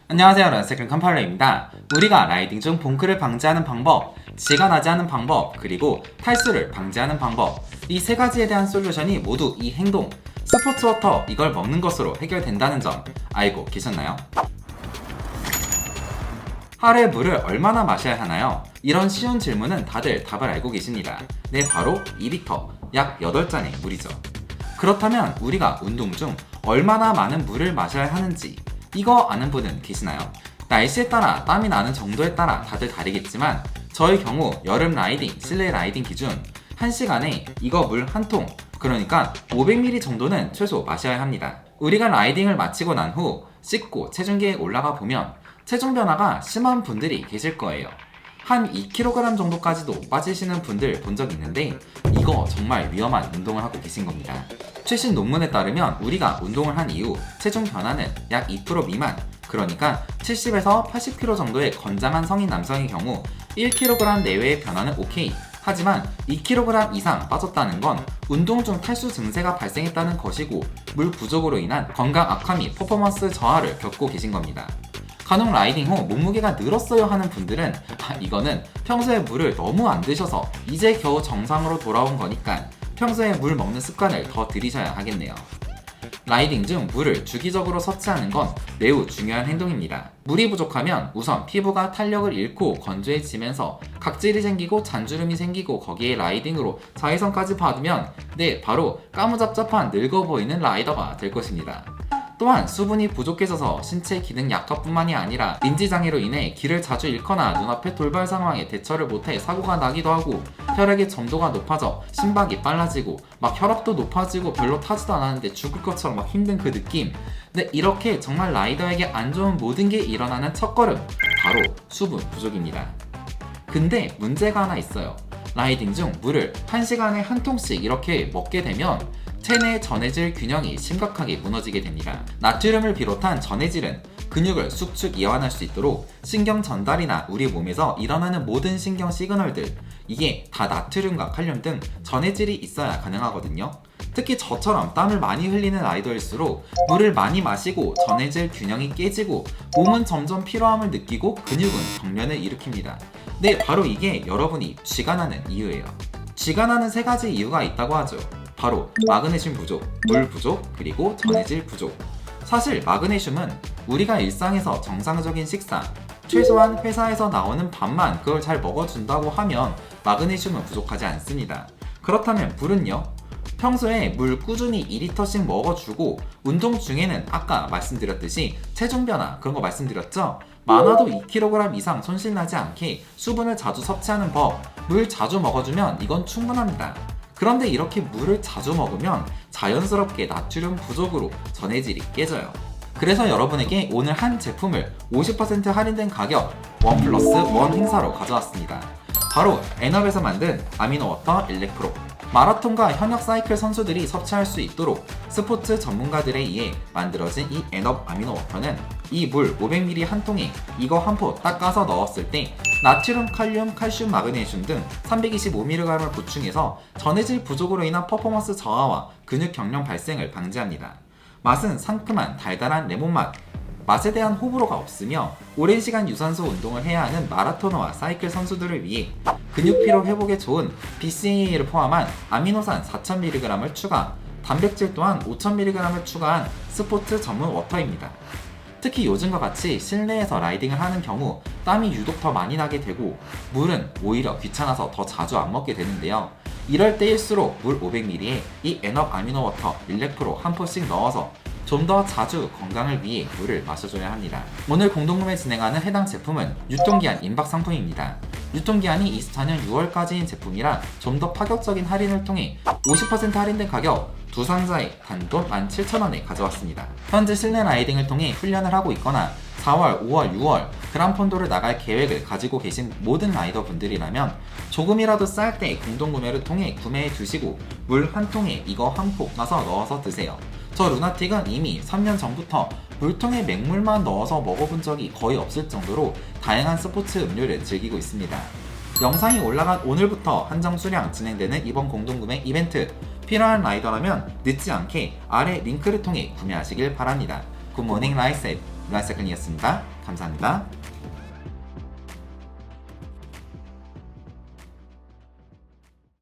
안녕하세요, 런세클 컴팔러입니다. 우리가 라이딩 중 봉크를 방지하는 방법, 지가 나지 않는 방법, 그리고 탈수를 방지하는 방법, 이 세 가지에 대한 솔루션이 모두 이 행동, 스포츠워터 이걸 먹는 것으로 해결된다는 점 알고 계셨나요? 하루에 물을 얼마나 마셔야 하나요? 이런 쉬운 질문은 다들 답을 알고 계십니다. 네, 바로 2리터, 약 8잔의 물이죠. 그렇다면 우리가 운동 중 얼마나 많은 물을 마셔야 하는지 이거 아는 분은 계시나요? 날씨에 따라 땀이 나는 정도에 따라 다들 다르겠지만 저의 경우 여름 라이딩, 실내 라이딩 기준 1시간에 이거 물 한 통, 그러니까 500ml 정도는 최소 마셔야 합니다. 우리가 라이딩을 마치고 난 후 씻고 체중계에 올라가 보면 체중 변화가 심한 분들이 계실 거예요. 한 2kg 정도까지도 빠지시는 분들 본 적 있는데 이거 정말 위험한 운동을 하고 계신 겁니다. 최신 논문에 따르면 우리가 운동을 한 이후 체중 변화는 약 2% 미만, 그러니까 70에서 80kg 정도의 건장한 성인 남성의 경우 1kg 내외의 변화는 오케이. 하지만 2kg 이상 빠졌다는 건 운동 중 탈수 증세가 발생했다는 것이고 물 부족으로 인한 건강 악화 및 퍼포먼스 저하를 겪고 계신 겁니다. 간혹 라이딩 후 몸무게가 늘었어요 하는 분들은 이거는 평소에 물을 너무 안 드셔서 이제 겨우 정상으로 돌아온 거니까 평소에 물 먹는 습관을 더 들이셔야 하겠네요. 라이딩 중 물을 주기적으로 섭취하는 건 매우 중요한 행동입니다. 물이 부족하면 우선 피부가 탄력을 잃고 건조해지면서 각질이 생기고 잔주름이 생기고 거기에 라이딩으로 자외선까지 받으면 바로 까무잡잡한 늙어 보이는 라이더가 될 것입니다. 또한 수분이 부족해져서 신체 기능 약화뿐만이 아니라 인지장애로 인해 길을 자주 잃거나 눈앞의 돌발 상황에 대처를 못해 사고가 나기도 하고 혈액의 점도가 높아져 심박이 빨라지고 막 혈압도 높아지고 별로 타지도 않았는데 죽을 것처럼 막 힘든 그 느낌. 근데 이렇게 정말 라이더에게 안 좋은 모든 게 일어나는 첫걸음, 바로 수분 부족입니다. 근데 문제가 하나 있어요. 라이딩 중 물을 1시간에 한 통씩 이렇게 먹게 되면 체내 전해질 균형이 심각하게 무너지게 됩니다. 나트륨을 비롯한 전해질은 근육을 숙축 이완할 수 있도록 신경 전달이나 우리 몸에서 일어나는 모든 신경 시그널들, 이게 다 나트륨과 칼륨 등 전해질이 있어야 가능하거든요. 특히 저처럼 땀을 많이 흘리는 라이더일수록 물을 많이 마시고 전해질 균형이 깨지고 몸은 점점 피로함을 느끼고 근육은 경련을 일으킵니다. 네, 바로 이게 여러분이 쥐가 나는 이유예요. 쥐가 나는 세 가지 이유가 있다고 하죠. 바로 마그네슘 부족, 물 부족, 그리고 전해질 부족. 사실 마그네슘은 우리가 일상에서 정상적인 식사, 최소한 회사에서 나오는 밥만 그걸 잘 먹어준다고 하면 마그네슘은 부족하지 않습니다. 그렇다면 물은요? 평소에 물 꾸준히 2리터씩 먹어주고 운동 중에는 아까 말씀드렸듯이 체중 변화 그런 거 말씀드렸죠? 많아도 2kg 이상 손실나지 않게 수분을 자주 섭취하는 법, 물 자주 먹어주면 이건 충분합니다. 그런데 이렇게 물을 자주 먹으면 자연스럽게 나트륨 부족으로 전해질이 깨져요. 그래서 여러분에게 오늘 한 제품을 50% 할인된 가격 1+1 행사로 가져왔습니다. 바로 엔업에서 만든 아미노워터 일렉프로. 마라톤과 현역 사이클 선수들이 섭취할 수 있도록 스포츠 전문가들에 의해 만들어진 이 엔업 아미노워터는 이 물 500ml 한 통에 이거 한 포 딱 까서 넣었을 때 나트륨, 칼륨, 칼슘, 마그네슘 등 325mg을 보충해서 전해질 부족으로 인한 퍼포먼스 저하와 근육 경련 발생을 방지합니다. 맛은 상큼한 달달한 레몬 맛. 맛에 대한 호불호가 없으며 오랜 시간 유산소 운동을 해야 하는 마라토너와 사이클 선수들을 위해 근육 피로 회복에 좋은 BCAA를 포함한 아미노산 4000mg을 추가, 단백질 또한 5000mg을 추가한 스포츠 전문 워터입니다. 특히 요즘과 같이 실내에서 라이딩을 하는 경우 땀이 유독 더 많이 나게 되고 물은 오히려 귀찮아서 더 자주 안 먹게 되는데요. 이럴 때일수록 물 500ml에 이 엔업 아미노워터 일렉프로 한 포씩 넣어서 좀 더 자주 건강을 위해 물을 마셔줘야 합니다. 오늘 공동구매 진행하는 해당 제품은 유통기한 임박 상품입니다. 유통기한이 24년 6월까지인 제품이라 좀 더 파격적인 할인을 통해 50% 할인된 가격 두 상자에 단돈 17,000원에 가져왔습니다. 현재 실내 라이딩을 통해 훈련을 하고 있거나 4월, 5월, 6월 그란폰도를 나갈 계획을 가지고 계신 모든 라이더 분들이라면 조금이라도 쌀 때 공동구매를 통해 구매해 두시고 물 한 통에 이거 한 포 까서 넣어서 드세요. 저 루나틱은 이미 3년 전부터 물통에 맹물만 넣어서 먹어본 적이 거의 없을 정도로 다양한 스포츠 음료를 즐기고 있습니다. 영상이 올라간 오늘부터 한정 수량 진행되는 이번 공동구매 이벤트, 필요한 라이더라면 늦지 않게 아래 링크를 통해 구매하시길 바랍니다. 굿모닝 라이셋. 루안세근이었습니다. 감사합니다.